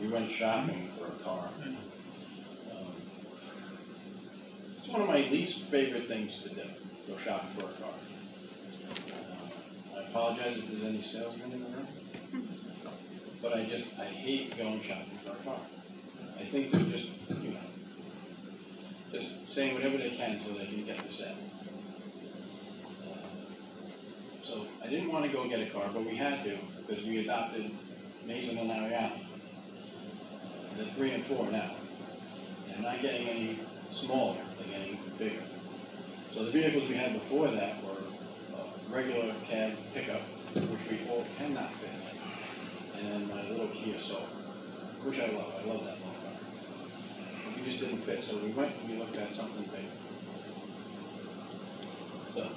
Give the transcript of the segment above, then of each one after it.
we went shopping for a car. It's one of my least favorite things to do, go shopping for a car. I apologize if there's any salesmen in the room, but I hate going shopping for a car. I think they're just, just saying whatever they can so they can get the sale. So I didn't want to go get a car, but we had to because we adopted Mason and Ariana. They're 3 and 4 now. They're not getting any smaller, they're getting bigger. So the vehicles we had before that were a regular cab pickup, which we all cannot fit in, and then my little Kia Soul, which I love. I love that little car. But we just didn't fit, so we went and we looked at something bigger. So,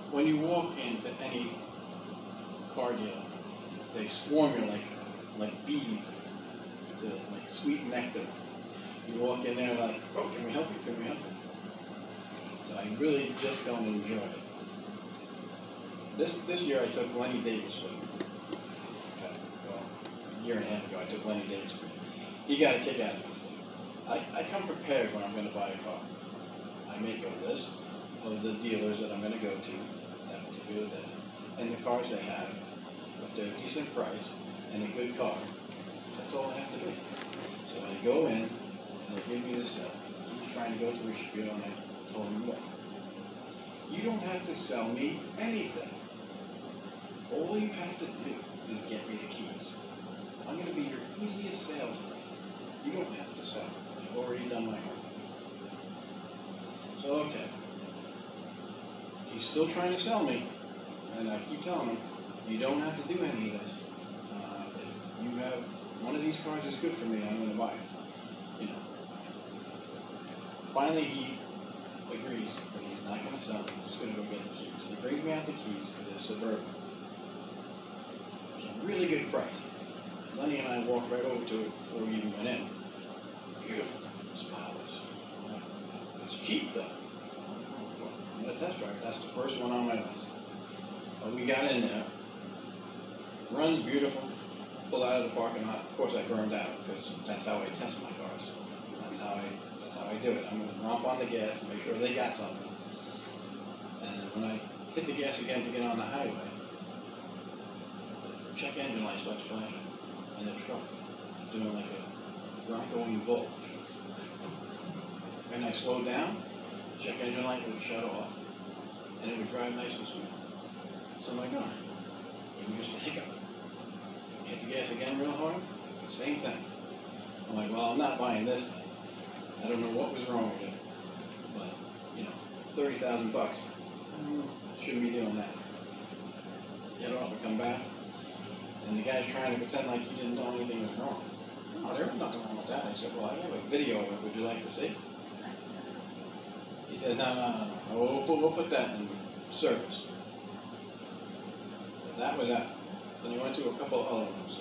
when you walk into any car dealer, they swarm you like bees to like sweet nectar. You walk in there like, oh, can we help you? Can we help you? So I really just don't enjoy it. This year I took Lenny Davis with me. Well, a year and a half ago I took Lenny Davis with me. He got a kick out of it. I come prepared when I'm going to buy a car. I make a list of the dealers that I'm going to go to that particular day, and the cars they have. If they're a decent price and a good car, that's all I have to do. So I go in, and they give me this he's trying to go through a spiel, and I told him, look, you don't have to sell me anything. All you have to do is get me the keys. I'm going to be your easiest salesman. You don't have to sell. I've already done my homework. So, okay. He's still trying to sell me, and I keep telling him, you don't have to do any of this. If you have one of these cars is good for me, I'm going to buy it. Finally, he agrees that he's not going to sell me. He's just going to go get the keys. He brings me out the keys to the Suburban. It's a really good price. Lenny and I walked right over to it before we even went in. Beautiful, spotless. It's cheap though. I'm going to test drive it. That's the first one on my list. But we got in there. Runs beautiful. Pull out of the parking lot. Of course, I burned out because that's how I test my cars. That's how I do it. I'm going to romp on the gas, make sure they got something. And when I hit the gas again to get on the highway, the check engine light starts flashing, and the truck doing like a Bronco-ing bull. And I slowed down, the check engine light would shut off, and it would drive nice and smooth. So I'm like, oh, it was just a hiccup. Hit the gas again real hard, same thing. I'm like, well, I'm not buying this thing. I don't know what was wrong with it, but, $30,000. Shouldn't be doing that. Get off and come back, and the guy's trying to pretend like he didn't know anything was wrong. No, there was nothing wrong with that. I said, well, I have a video of it. Would you like to see? He said, no. We'll put that in service. So that was that. Then he went to a couple of other ones.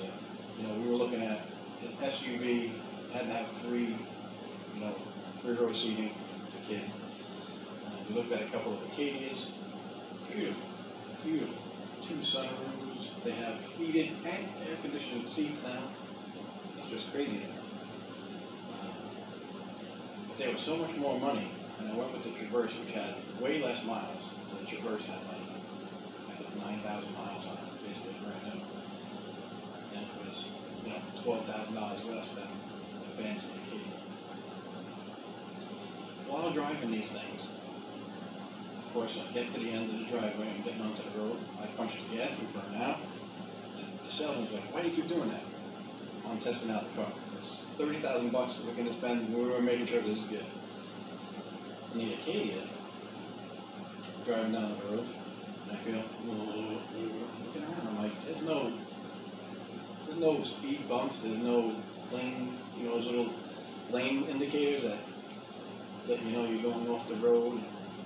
We were looking at an SUV, had to have three row seating for kids. We looked at a couple of Acadias. Beautiful, beautiful. 2 sunroofs. They have heated and air-conditioned seats now. It's just crazy there. But they were so much more money, and I went with the Traverse, which had way less miles. The Traverse had I think 9,000 miles on it, basically brand new. And it was, $12,000 less than the fancy Acadia. While driving these things, of course, I get to the end of the driveway, I'm getting onto the road, I punch the gas, we burn out. The salesman's like, why do you keep doing that? I'm testing out the car. It's $30,000 that we're going to spend, we were making sure this is good. In the Acadia, driving down the road, and I feel, looking around, I'm like, there's no speed bumps, there's no lane, those little lane indicators that you're going off the road,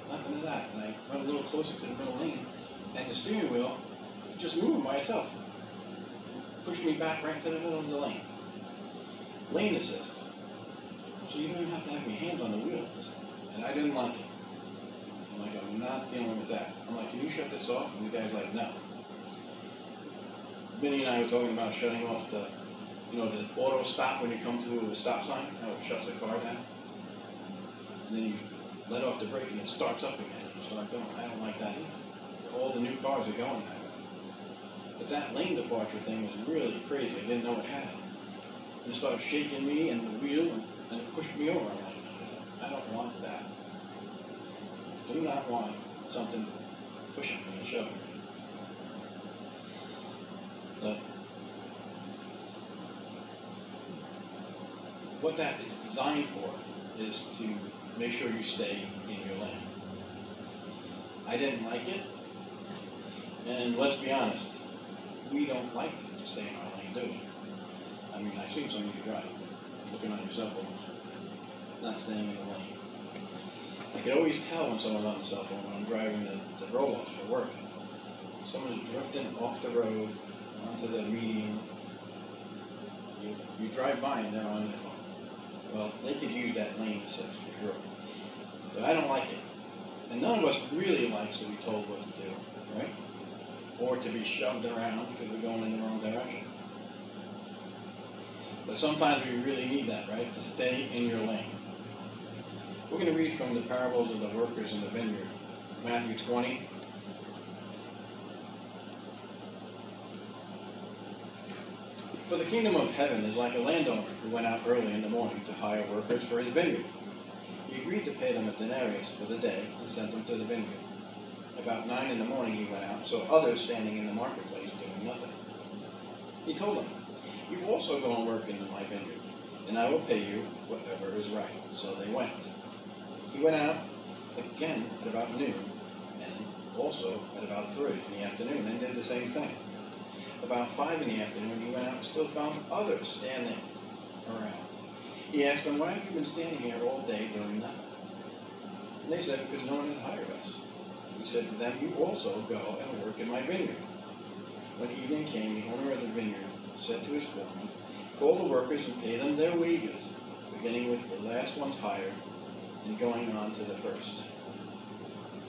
nothing of that. And I went a little closer to the middle lane, and the steering wheel just moving by itself. Pushed me back right to the middle of the lane. Lane assist. So you don't even have to have your hands on the wheel. And I didn't like it. I'm like, I'm not dealing with that. I'm like, can you shut this off? And the guy's like, no. Vinny and I were talking about shutting off the, the auto stop when you come to a stop sign, how it shuts the car down. And then you let off the brake and it starts up again and you start going. I don't like that either. All the new cars are going that way. But that lane departure thing was really crazy. I didn't know it had it. And it started shaking me and the wheel and it pushed me over. I'm like, I don't want that. Do not want something pushing me and shoving me. So, what that is designed for is to make sure you stay in your lane. I didn't like it, and let's be honest, we don't like to stay in our lane, do we? I mean, I've seen some of you drive, looking on your cell phones, not staying in the lane. I could always tell when someone's on the cell phone when I'm driving the roll-offs for work. Someone's drifting off the road onto the median. You drive by and they're on their phone. Well, they could use that lane assist for sure. But I don't like it. And none of us really likes to be told what to do, right? Or to be shoved around because we're going in the wrong direction. But sometimes we really need that, right? To stay in your lane. We're going to read from the parables of the workers in the vineyard. Matthew 20. For the kingdom of heaven is like a landowner who went out early in the morning to hire workers for his vineyard. He agreed to pay them a denarius for the day and sent them to the vineyard. About 9 in the morning he went out and saw others standing in the marketplace doing nothing. He told them, "You also go and work in my vineyard, and I will pay you whatever is right." So they went. He went out again at about noon, and also at about 3 in the afternoon, and did the same thing. About 5 in the afternoon, he went out and still found others standing around. He asked them, "Why have you been standing here all day doing nothing?" And they said, "Because no one has hired us." He said to them, "You also go and work in my vineyard." When evening came, the owner of the vineyard said to his foreman, "Call the workers and pay them their wages, beginning with the last ones hired and going on to the first,"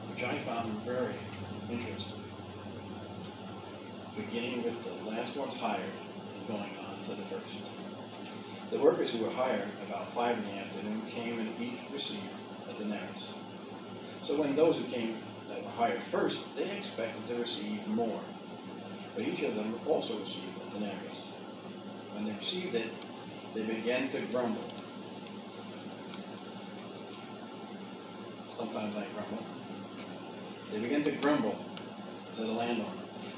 which I found very interesting. Beginning with the last ones hired and going on to the first. The workers who were hired about 5 in the afternoon came and each received a denarius. So when those who came that were hired first, they expected to receive more. But each of them also received a denarius. When they received it, they began to grumble. Sometimes I grumble. They began to grumble to the landowner.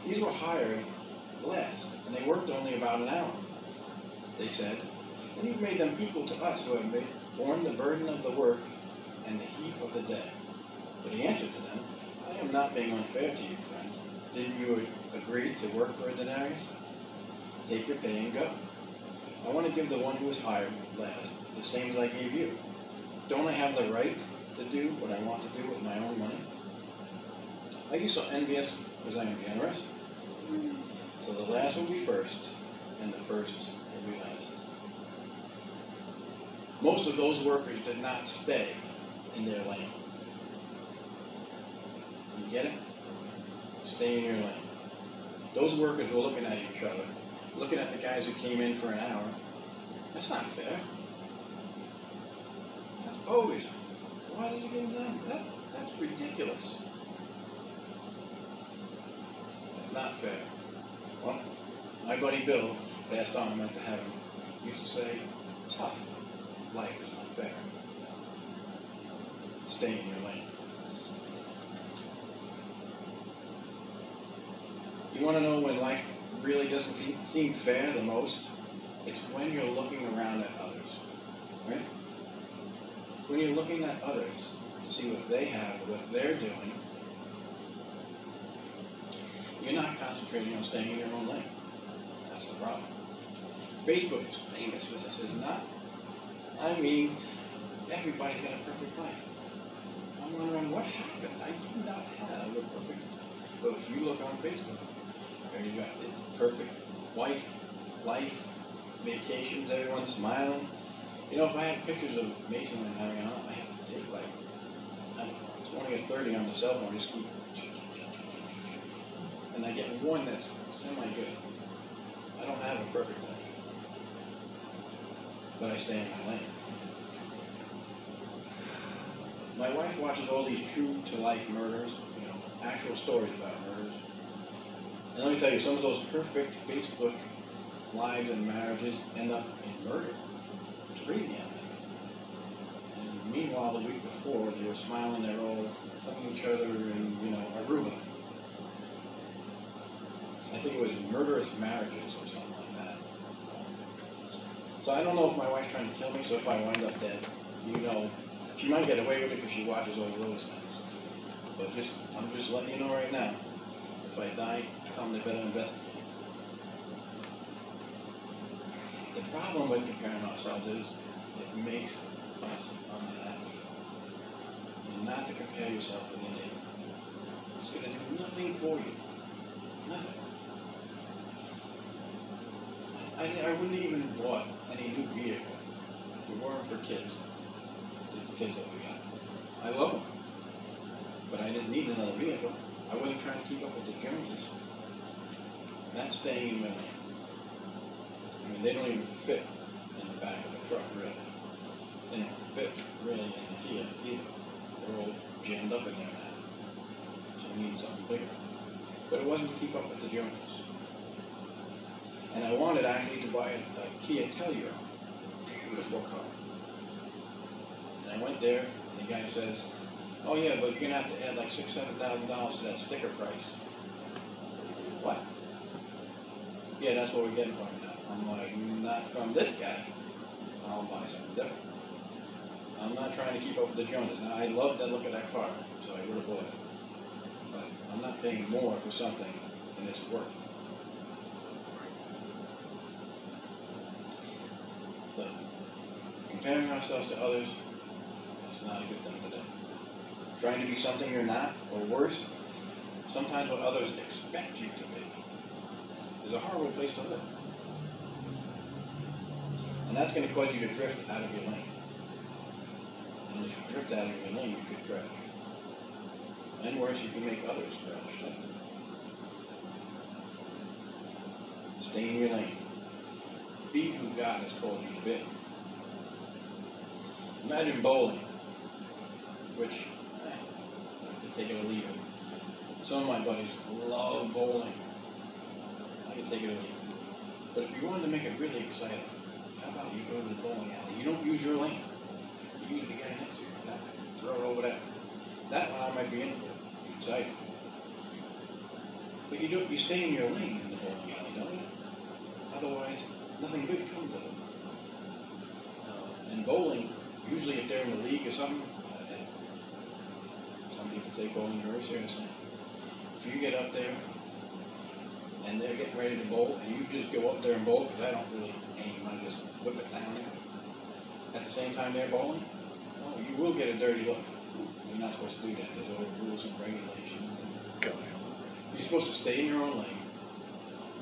These were hired last, and they worked only about an hour. They said, "And you've made them equal to us who have borne the burden of the work and the heat of the day." But he answered to them, "I am not being unfair to you, friend. Didn't you agree to work for a denarius? Take your pay and go. I want to give the one who was hired last the same as I gave you. Don't I have the right to do what I want to do with my own money? Are you so envious because I am generous? So the last will be first, and the first will be last." Most of those workers did not stay in their lane. You get it? Stay in your lane. Those workers were looking at each other, looking at the guys who came in for an hour. That's not fair. That's bogus. Why did you give them that? That's ridiculous. It's not fair. Well, my buddy Bill, passed on, went to heaven, used to say, "Tough life is not fair. Stay in your lane." You want to know when life really doesn't seem fair the most? It's when you're looking around at others, right? When you're looking at others to see what they have, what they're doing, you're not concentrating on staying in your own lane. That's the problem. Facebook is famous for this, is it not? I mean, everybody's got a perfect life. I'm wondering what happened. I do not have a perfect life. But if you look on Facebook, there you got the perfect wife, life, vacations, everyone's smiling. You know, if I have pictures of Mason and Ariana, I have to take like, I don't know, 20 or 30 on the cell phone, just keep, and I get one that's semi-good. perfect life. But I stay in my lane. My wife watches all these true-to-life murders, actual stories about murders. And let me tell you, some of those perfect Facebook lives and marriages end up in murder. It's crazy out there. And meanwhile, the week before, they were smiling, they're all hugging each other in, Aruba. I think it was murderous marriages or something like that. So I don't know if my wife's trying to kill me, so if I wind up dead, she might get away with it because she watches all those things. But I'm just letting you know right now, if I die, they better investigate. The problem with comparing ourselves is it makes us unhappy. And not to compare yourself with your neighbor. It's going to do nothing for you. Nothing. I wouldn't even have bought any new vehicle if it weren't for kids. The kids that we got. I love them. But I didn't need another vehicle. I wasn't trying to keep up with the Joneses. That's staying in my lane. I mean, they don't even fit in the back of the truck, really. They don't fit really in the Kia either. They're all jammed up in there now. So we need something bigger. But it wasn't to keep up with the Joneses. And I wanted actually to buy a Kia Telluride, beautiful car. And I went there, and the guy says, "Oh yeah, but you're gonna have to add like $6,000–7,000 to that sticker price." What? Yeah, that's what we're getting from now. I'm like, not from this guy. I'll buy something different. I'm not trying to keep up with the Joneses. Now I love the look of that car, so I would have bought it. But I'm not paying more for something than it's worth. So, comparing ourselves to others is not a good thing to do. Trying to be something you're not, or worse, sometimes what others expect you to be, is a horrible place to live. And that's going to cause you to drift out of your lane. And if you drift out of your lane, you could crash. And worse, you can make others crash. Stay in your lane. Be who God has called you to be. Imagine bowling, which, I can take it or leave it. Some of my buddies love bowling. I can take it or leave it. But if you wanted to make it really exciting, how about you go to the bowling alley? You don't use your lane. You use the guy next to you. Throw it over there. That one I might be in for. Exciting. But you stay in your lane in the bowling alley, don't you? Otherwise, nothing good comes of it. And bowling, usually if they're in the league or something, some people take bowling very seriously. If you get up there and they're getting ready to bowl, and you just go up there and bowl, because I don't really aim, I just whip it down there. At the same time they're bowling, well, you will get a dirty look. You're not supposed to do that. There's all rules and regulations. You're supposed to stay in your own lane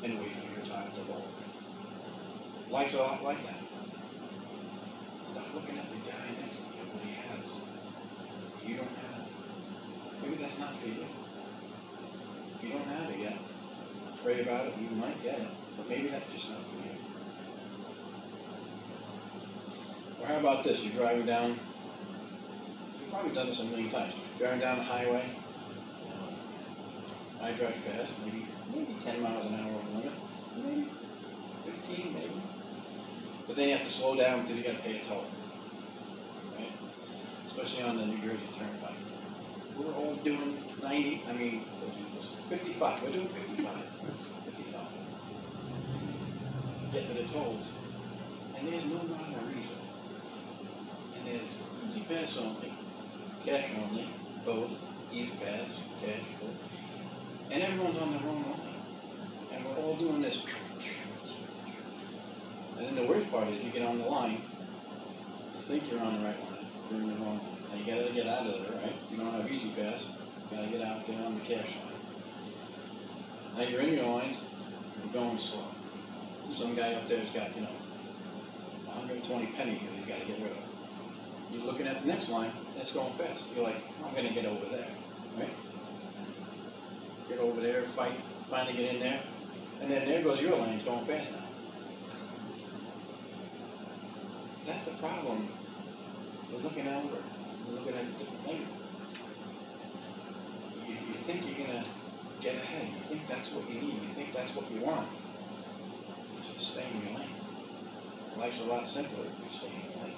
and wait for your time to bowl. Life's a lot like that. Stop looking at the guy next to you, what he has. You don't have it. Maybe that's not for you. If you don't have it yet, pray about it, you might get it. But maybe that's just not for you. Or how about this? You're driving down, you've probably done this a million times. Driving down the highway, I drive fast, maybe 10 miles an hour over the limit, maybe 15, maybe. But then you have to slow down because you got to pay a toll, right? Especially on the New Jersey Turnpike. We're all doing 55. We're doing 55. 55. Get to the tolls, and there's no rhyme or reason. And there's easy pass only, cash only, both, easy pass, cash, both. And everyone's on the wrong line. And we're all doing this. And then the worst part is you get on the line, you think you're on the right line, you're in the wrong line. Now you gotta get out of there, right? You don't have easy pass, you gotta get out there on the cash line. Now you're in your lines, you're going slow. Some guy up there's got, 120 pennies that he's gotta get rid of. You're looking at the next line, and it's going fast. You're like, I'm gonna get over there, right? Get over there, fight, finally get in there, and then there goes your lane, it's going fast now. That's the problem. We're looking outward. We're looking at a different lane. You think you're going to get ahead. You think that's what you need. You think that's what you want. Just stay in your lane. Life's a lot simpler if you stay in your lane.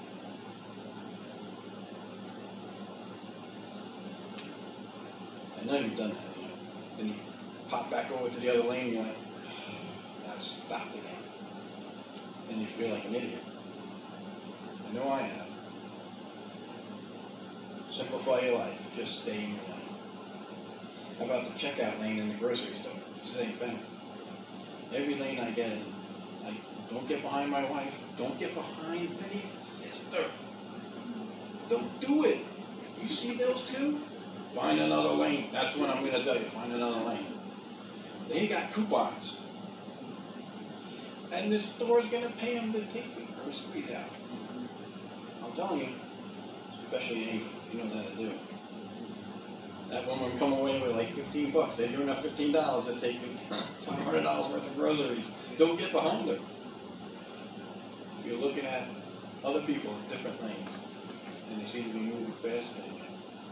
I know you've done that, you know. Then you pop back over to the other lane and you're like, now it's stopped again. And you feel like an idiot. I know I have. Simplify your life. Just stay in your lane. How about the checkout lane in the grocery store? Same thing. Every lane I get in, I don't get behind my wife. Don't get behind Penny's sister. Don't do it. You see those two? Find another lane. That's what I'm going to tell you. Find another lane. They got coupons. And the store's going to pay them to take the groceries out. I'm telling you, especially Amy, you know how to do it. That woman come away with like $15. They're giving her $15 to take $500 worth of groceries. Don't get behind her. If you're looking at other people in different lanes, and they seem to be moving faster than you,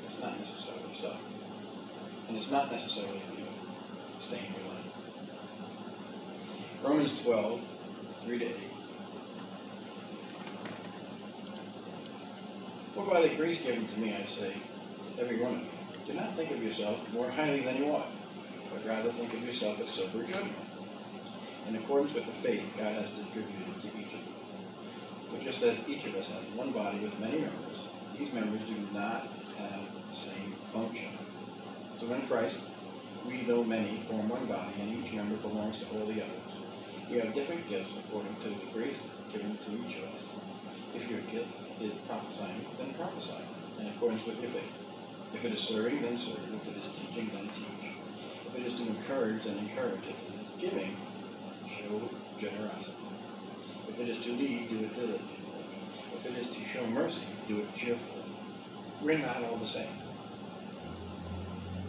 it's not necessarily so. And it's not necessarily you. Stay in your lane. Romans 12, 3-8. For by the grace given to me, I say, to every one of you, do not think of yourself more highly than you ought, but rather think of yourself with sober judgment, in accordance with the faith God has distributed to each of you. For just as each of us has one body with many members, these members do not have the same function. So in Christ, we, though many, form one body, and each member belongs to all the others. We have different gifts according to the grace given to each of us. If your gift is prophesying, then prophesy, in accordance with your faith. If it is serving, then serve. If it is teaching, then teach. If it is to encourage, then encourage. If it is giving, show generosity. If it is to lead, do it diligently. If it is to show mercy, do it cheerfully. We're not all the same.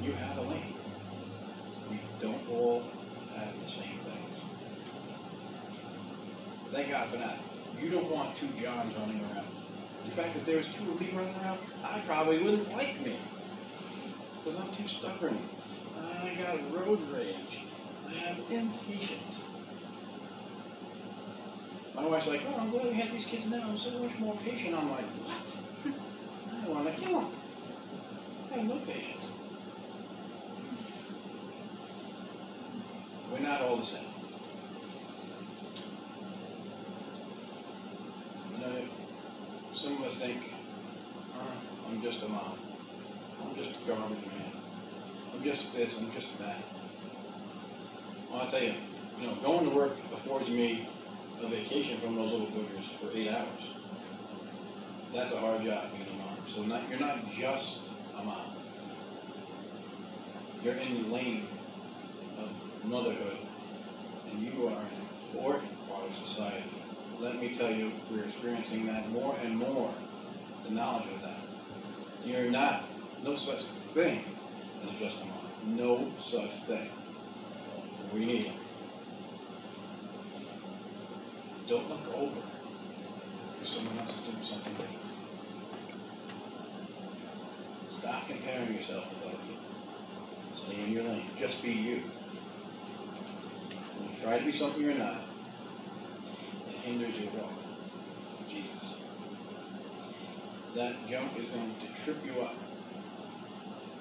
You have a lane. We don't all have the same things. Thank God for that. You don't want two Johns running around. In fact, if there was two of me running around, I probably wouldn't like me. Because I'm too stubborn. I got road rage. I am impatient. My wife's like, oh, I'm glad we have these kids now. I'm so much more patient. I'm like, what? I want to kill them. I have no patience. We're not all the same. You know, some of us think, I'm just a mom. I'm just a garbage man. I'm just this, I'm just that. Well, I'll tell you, going to work affords me a vacation from those little boogers for 8 hours. That's a hard job being a mom. So you're not just a mom. You're in the lane of motherhood, and you are an important part of society. Let me tell you, we're experiencing that more and more, the knowledge of that. You're not, no such thing as just a mom. No such thing. We need them. Don't look over if someone else is doing something different. Stop comparing yourself with other people. Stay in your lane. Just be you. When you try to be something you're not, it hinders your walk with Jesus. That junk is going to trip you up.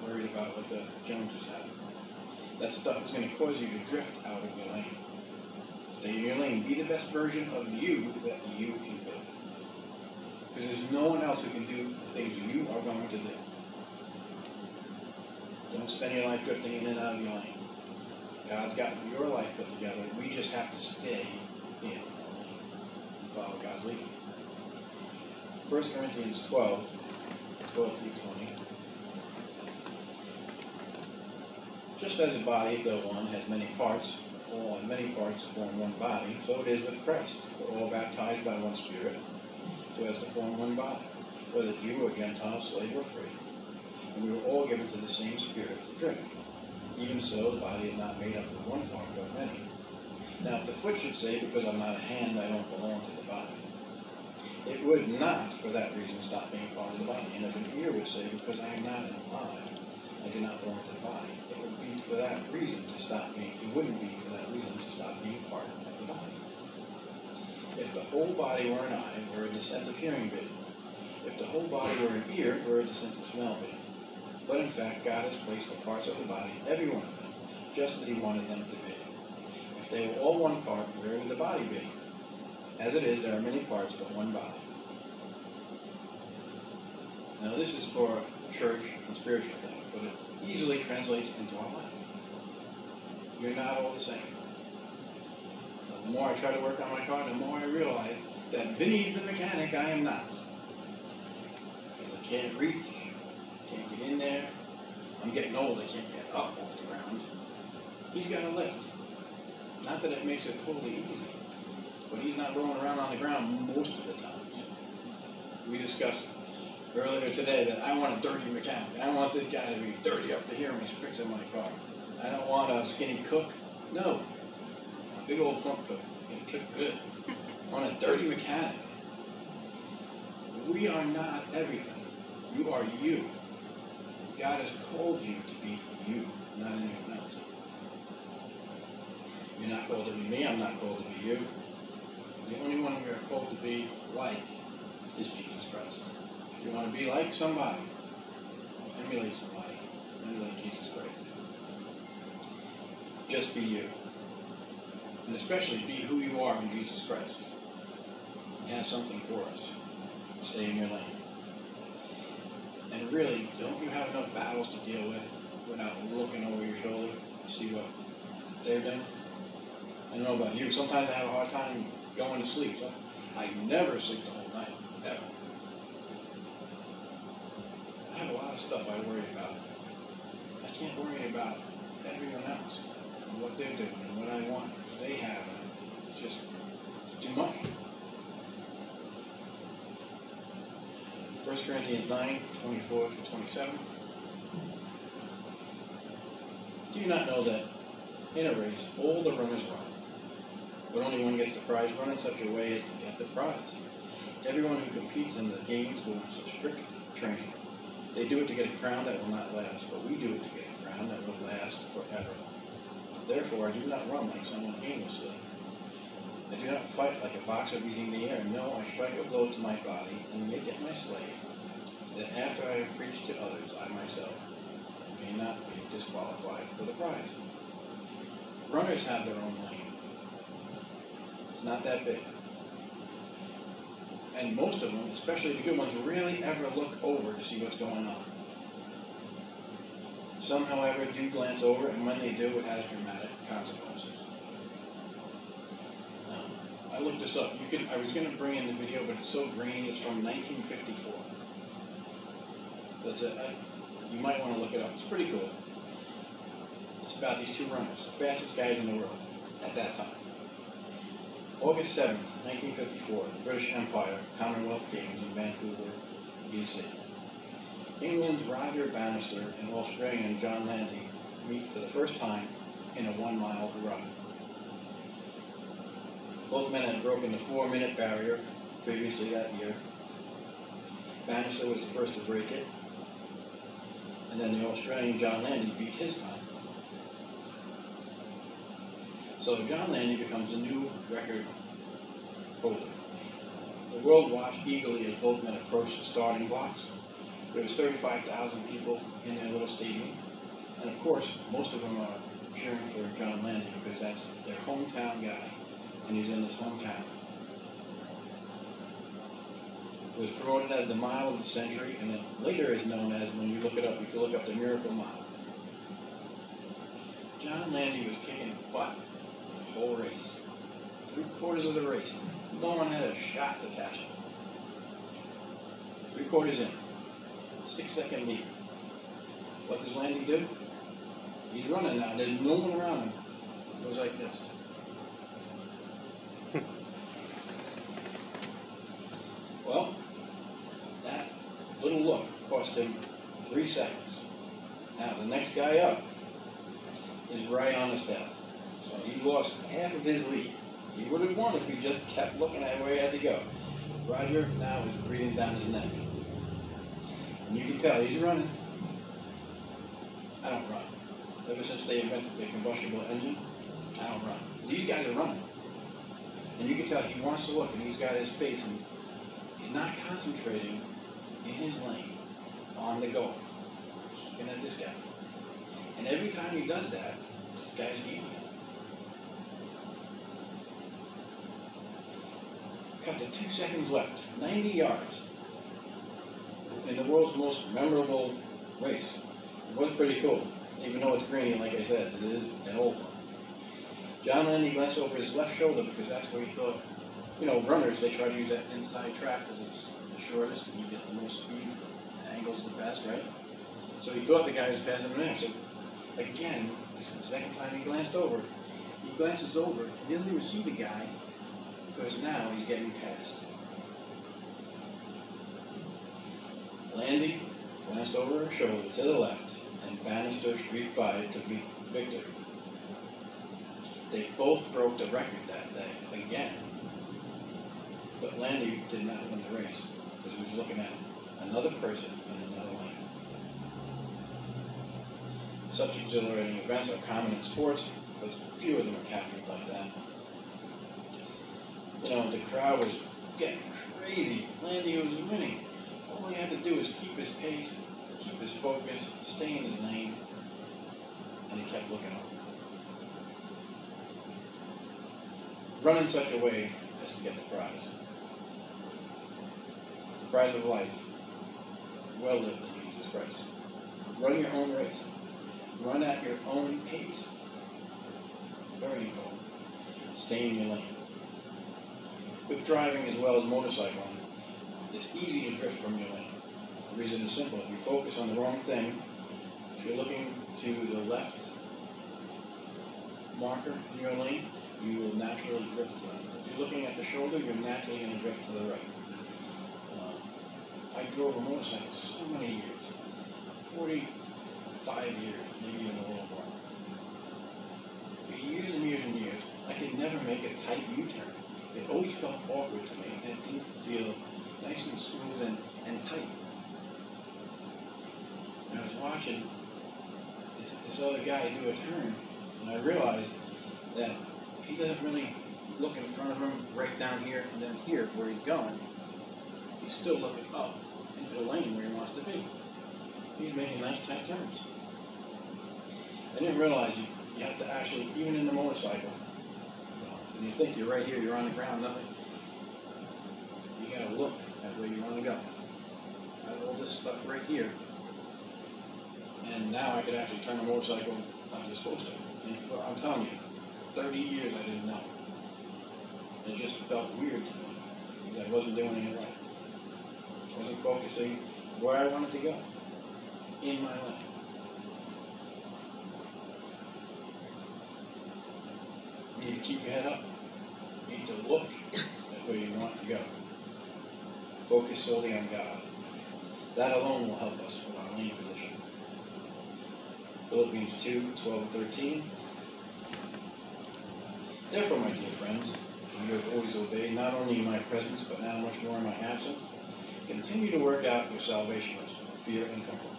Worried about what the Joneses have. That stuff is going to cause you to drift out of your lane. Stay in your lane. Be the best version of you that you can be. Because there's no one else who can do the things you are going to do. Don't spend your life drifting in and out of your lane. God's got your life put together. We just have to stay in our lane and follow God's leading. 1 Corinthians 12 through 20. Just as a body, though one, has many parts, all and many parts form one body, so it is with Christ. We're all baptized by one Spirit, so as to form one body, whether Jew or Gentile, slave or free. And we were all given to the same Spirit to drink. Even so, the body is not made up of one part, but many. Now, if the foot should say, because I'm not a hand, I don't belong to the body, It would not, for that reason, stop being part of the body. And if an ear would say, because I am not an eye, I do not belong to the body, it would be for that reason to stop being, it wouldn't be for that reason to stop being part of the body. If the whole body were an eye, where would the sense of hearing be? If the whole body were an ear, where would the sense of smell be? But in fact, God has placed the parts of the body, every one of them, just as He wanted them to be. If they were all one part, where would the body be? As it is, there are many parts, but one body. Now this is for church and spiritual things, but it easily translates into our life. You're not all the same. The more I try to work on my car, the more I realize that Vinny's the mechanic, I am not. Because I can't reach, can't get in there. I'm getting old, I can't get up off the ground. He's got a lift. Not that it makes it totally easy, but he's not rolling around on the ground most of the time. We discussed earlier today that I want a dirty mechanic. I want this guy to be dirty up to here when he's fixing my car. I don't want a skinny cook. No. A big old plump cook. He can cook good. I want a dirty mechanic. We are not everything. You are you. God has called you to be you, not anyone else. You're not called to be me. I'm not called to be you. The only one we are called to be like is Jesus Christ. If you want to be like somebody, emulate somebody, emulate Jesus Christ. Just be you. And especially be who you are in Jesus Christ. He has something for us. Stay in your lane. And really, don't you have enough battles to deal with without looking over your shoulder to see what they're doing? I don't know about you. Sometimes I have a hard time going to sleep. So I never sleep the whole night. Never. I have a lot of stuff I worry about. I can't worry about everyone else and what they're doing and what I want. They have it. It's just too much. 1 Corinthians 9, 24 to 27. Do you not know that in a race all the runners run, but only one gets the prize? Run in such a way as to get the prize. Everyone who competes in the games goes into strict training. They do it to get a crown that will not last, but we do it to get a crown that will last forever. Therefore, I do not run like someone aimlessly. I do not fight like a boxer beating the air. No, I strike a blow to my body and make it my slave, that after I have preached to others, I myself may not be disqualified for the prize. Runners have their own lane. It's not that big. And most of them, especially the good ones, rarely ever look over to see what's going on. Some, however, do glance over, and when they do, it has dramatic consequences. I looked this up. I was going to bring in the video, but it's so grainy. It's from 1954. That's it. You might want to look it up. It's pretty cool. It's about these two runners, the fastest guys in the world at that time. August 7th, 1954, the British Empire Commonwealth Games in Vancouver, BC. England's Roger Bannister and Australian John Landy meet for the first time in a 1-mile run. Both men had broken the 4-minute barrier previously that year. Bannister was the first to break it, and then the Australian John Landy beat his time. So John Landy becomes a new record holder. The world watched eagerly as both men approached the starting blocks. There was 35,000 people in their little stadium, and of course, most of them are cheering for John Landy because that's their hometown guy, and he's in his hometown. It was promoted as the Mile of the Century, and it later is known as, when you look it up, you can look up the Miracle Mile. John Landy was kicking butt the whole race. 3/4 of the race. No one had a shot to catch him. 3/4 in. 6-second lead. What does Landy do? He's running now. There's no one around him. It goes like this. Well, that little look cost him 3 seconds. Now, the next guy up is right on his tail. So he lost half of his lead. He would have won if he just kept looking at where he had to go. Roger now is breathing down his neck. And you can tell he's running. I don't run. Ever since they invented the combustible engine, I don't run. These guys are running. And you can tell he wants to look, and he's got his face, and he's not concentrating in his lane on the goal. He's looking at this guy. And every time he does that, this guy's gaining it. Cut to 2 seconds left, 90 yards. In the world's most memorable race. It was pretty cool. Even though it's grainy, like I said, it is an old one. John Landy glanced over his left shoulder because that's where he thought, you know, runners, they try to use that inside track because it's the shortest and you get the most speed, the angle's the best, right? So he thought the guy was passing him there. So again, this is the second time he glanced over. He glances over, he doesn't even see the guy because now he's getting passed. Landy glanced over her shoulder to the left and Bannister streaked by to beat Victor. They both broke the record that day, again. But Landy did not win the race because he was looking at another person in another lane. Such exhilarating events are common in sports, but few of them are captured like that. You know, the crowd was getting crazy. Landy was winning. All he had to do was keep his pace, keep his focus, stay in his lane, and he kept looking up. Run in such a way as to get the prize. The prize of life. Well lived in Jesus Christ. Run your own race. Run at your own pace. Very important. Stay in your lane. With driving as well as motorcycling, it's easy to drift from your lane. The reason is simple. If you focus on the wrong thing, if you're looking to the left marker in your lane, you will naturally drift to the right. If you're looking at the shoulder, you're naturally going to drift to the right. I drove a motorcycle so many years, 45 years, maybe even a little more. For years and years and years, I could never make a tight U-turn. It always felt awkward to me, and it didn't feel nice and smooth and tight. And I was watching this other guy do a turn, and I realized that he doesn't really look in front of him right down here and then here where he's going. He's still looking up into the lane where he wants to be. He's making nice tight turns. I didn't realize you have to actually, even in the motorcycle, when you think you're right here, you're on the ground, nothing, you gotta look at where you want to go. I have all this stuff right here, and now I could actually turn the motorcycle like you're supposed to. And I'm telling you, 30 years I didn't know. It just felt weird to me because I wasn't doing it right. I wasn't focusing where I wanted to go, in my lane. You need to keep your head up. You need to look at where you want to go. Focus solely on God. That alone will help us with our lane position. Philippians 2, 12 and 13. Therefore, my dear friends, you have always obeyed, not only in my presence, but now much more in my absence. Continue to work out your salvation with fear and trembling.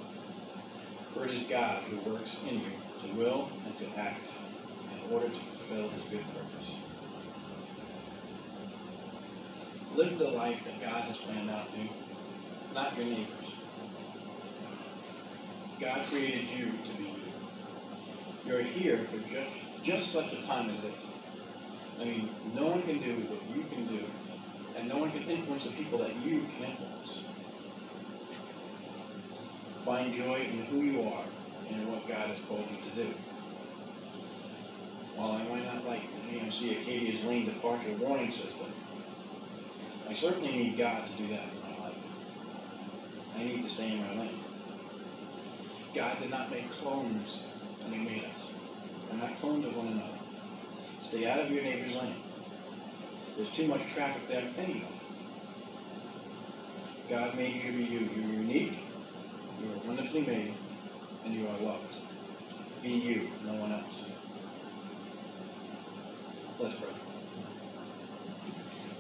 For it is God who works in you to will and to act in order to fulfill his good purpose. Live the life that God has planned out for you, not your neighbors. God created you to be you. You're here for just such a time as this. I mean, no one can do what you can do, and no one can influence the people that you can influence. Find joy in who you are and in what God has called you to do. While I might not like the GMC Acadia's lane departure warning system, I certainly need God to do that in my life. I need to stay in my lane. God did not make clones when he made us. We're not clones of one another. Stay out of your neighbor's lane. There's too much traffic there anyway. God made you to be you. You're unique, you are wonderfully made, and you are loved. Be you, no one else. Let's pray.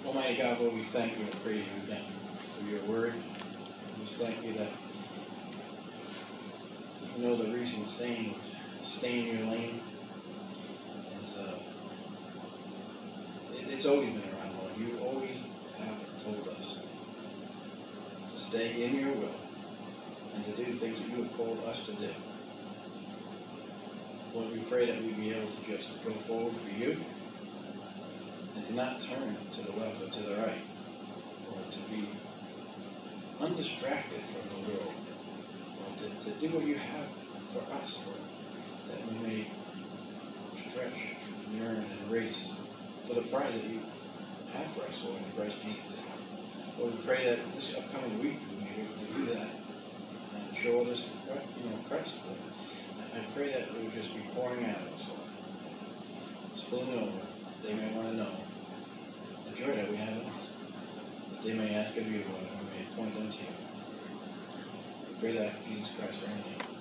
Almighty God, Lord, we thank you and praise you again for your word. We thank you that you know the reason stay in your lane. It's always been around, Lord. You always have told us to stay in your will and to do things that you have called us to do. Lord, we pray that we be able to just go forward for you and to not turn to the left or to the right, or to be undistracted from the world, or to do what you have for us, Lord, that we may stretch, yearn, and race for the prize that you have for us, Lord, in Christ Jesus. Lord, we pray that this upcoming week we may be able to do that and show others Christ, Lord. I pray that it would just be pouring out of us, Lord, spilling over. They may want to know the joy that we have in us. They may ask of you, Lord, and we may point them to you. We pray that in Jesus Christ, our name.